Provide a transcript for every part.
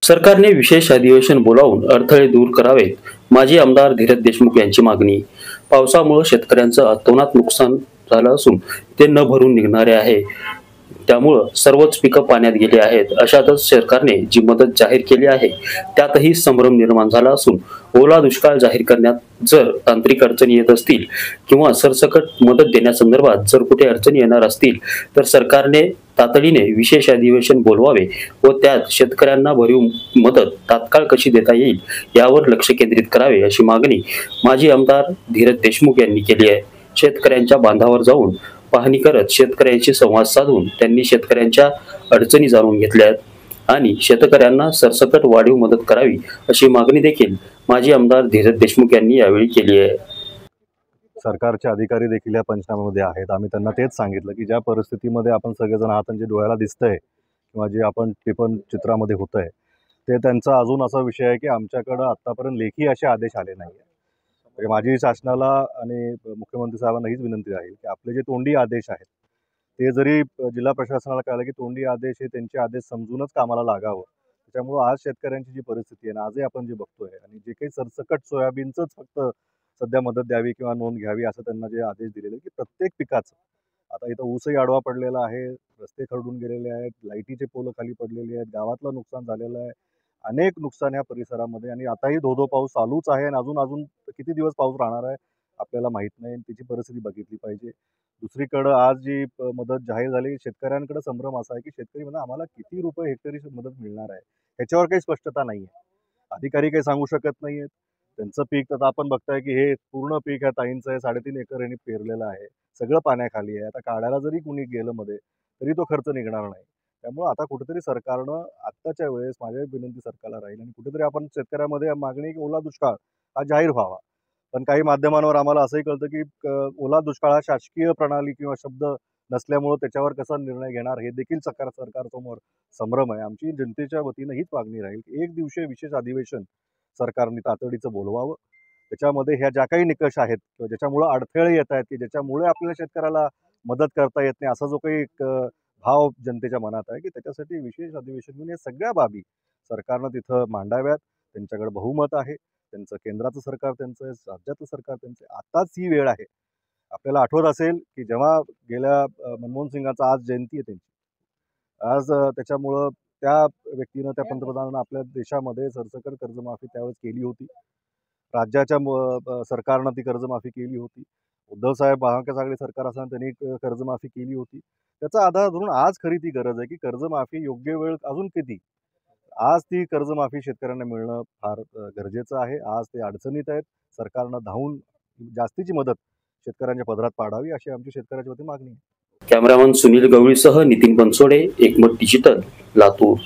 सरकारने विशेष अधिवेशन बोलावून अडथळे दूर करावेत. माजी आमदार धीरज देशमुख यांची मागणी. पावसामुळे शेतकऱ्यांचं अतोनात नुकसान झालं असून ते न भरून निघणारे आहे. त्यामुळं सर्वच पिकं पाण्यात गेली आहेत. अशातच सरकारने जी मदत जाहीर केली आहे त्यातही संभ्रम निर्माण झाला असून ओला दुष्काळ जाहीर करण्यात जर तांत्रिक अडचणी येत असतील किंवा सरसकट मदत देण्यासंदर्भात जर कुठे अडचणी येणार असतील तर सरकारने तातडीने विशेष अधिवेशन बोलवावे व त्यात शेतकऱ्यांना भरीव मदत तात्काळ कशी देता येईल यावर लक्ष केंद्रित करावे अशी मागणी माजी आमदार धीरज देशमुख यांनी केली आहे. शेतकऱ्यांच्या बांधावर जाऊन पाहणी करत शेतकऱ्यांशी संवाद साधून त्यांनी शेतकऱ्यांच्या अडचणी जाणून घेतल्या आणि शेतकऱ्यांना सरसकट वाढीव मदत करावी अशी मागणी देखील माजी आमदार धीरज देशमुख यांनी यावेळी केली आहे. सरकारचे अधिकारी देखील या पंचनाम्यामध्ये आहेत. आम्ही त्यांना तेच सांगितलं की ज्या परिस्थितीमध्ये आपण सगळेजण आहात आणि जे डोळ्याला दिसतंय किंवा जे आपण ते पण चित्रामध्ये होतंय ते त्यांचा अजून असा विषय आहे की आमच्याकडं आत्तापर्यंत लेखी असे आदेश आले नाही. म्हणजे माझी शासनाला आणि मुख्यमंत्री साहेबांना हीच विनंती राहील की आपले जे तोंडी आदेश आहेत ते जरी जिल्हा प्रशासनाला कळलं की तोंडी आदेश हे त्यांचे आदेश समजूनच कामाला लागावं. त्याच्यामुळं आज शेतकऱ्यांची जी परिस्थिती आहे ना आजही आपण जे बघतोय आणि जे काही सरसकट सोयाबीनचंच फक्त सध्या मदत द्यावी किंवा नोंद घ्यावी असं त्यांना जे आदेश दिलेले की प्रत्येक पिकाचं आता इथं ऊसही आडवा पडलेला आहे, रस्ते खरडून गेलेले आहेत, लाईटीचे पोलं खाली पडलेले आहेत, गावातलं नुकसान झालेलं आहे, अनेक नुकसान या परिसरामध्ये आणि आताही धो पाऊस चालूच आहे आणि अजून अजून किती दिवस पाऊस राहणार आहे आपल्याला माहीत नाही. त्याची परिस्थिती बघितली पाहिजे. दुसरीकडं आज जी मदत जाहीर झाली शेतकऱ्यांकडे संभ्रम असा आहे की शेतकरी म्हणा आम्हाला किती रुपये हेक्टरी मदत मिळणार आहे ह्याच्यावर काही स्पष्टता नाही आहे. अधिकारी काही सांगू शकत नाही आहेत. त्यांचं पीक आता आपण बघताय की हे पूर्ण पीक ह्या ताईंचं आहे, 3.5 एकर यांनी पेरलेलं आहे, सगळं पाण्याखाली आहे. आता काढायला जरी कुणी गेलं मध्ये तरी तो खर्च निघणार नाही. त्यामुळं आता कुठेतरी सरकारनं आत्ताच्या वेळेस माझी विनंती सरकारला राहील आणि कुठेतरी आपण शेतकऱ्यामध्ये मागणी की ओला दुष्काळ हा जाहीर व्हावा. पण काही माध्यमांवर आम्हाला असंही कळतं की ओला दुष्काळ हा शासकीय प्रणाली किंवा शब्द नसल्यामुळं त्याच्यावर कसा निर्णय घेणार हे देखील सरकारसमोर संभ्रम आहे. आमची जनतेच्या वतीनं हीच मागणी राहील की एक दिवसीय विशेष अधिवेशन सरकारने तातडीचं बोलवावं. त्याच्यामध्ये ह्या ज्या काही निकष आहेत किंवा ज्याच्यामुळं अडथळे येत आहेत की ज्याच्यामुळे आपल्याला शेतकऱ्याला मदत करता येत नाही असा जो काही भाव जनतेच्या मनात आहे की त्याच्यासाठी विशेष अधिवेशन घेऊन या सगळ्या बाबी सरकारनं तिथं मांडाव्यात. त्यांच्याकडे बहुमत आहे, त्यांचं केंद्राचं सरकार त्यांचं आहे, राज्याचं सरकार त्यांचं आहे. आताच ही वेळ आहे. आपल्याला आठवत असेल की जेव्हा गेल्या मनमोहन सिंगांचा आज जयंती आहे त्यांची आज त्याच्यामुळं त्या व्यक्तीनं त्या पंतप्रधानानं आपल्या देशामध्ये सरसकट कर्जमाफी त्यावेळेस केली होती. राज्याच्या सरकारनं ती कर्जमाफी केली होती. उद्धव साहेब महाविकास आघाडी सरकार असताना त्यांनी कर्जमाफी केली होती. त्याचा आधार धरून आज खरी ती गरज आहे की कर्जमाफी योग्य वेळ अजून किती आज ती कर्जमाफी शेतकऱ्यांना मिळणं फार गरजेचं आहे. आज ते अडचणीत आहेत. सरकारनं धावून जास्तीची मदत शेतकऱ्यांच्या पदरात पाडावी अशी आमची शेतकऱ्याच्या वतीने मागणी आहे. कॅमेरामन सुनील गवळीसह नितीन बनसोडे, एकमत digital, Latur.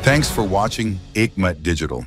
Thanks for watching Ekmat Digital.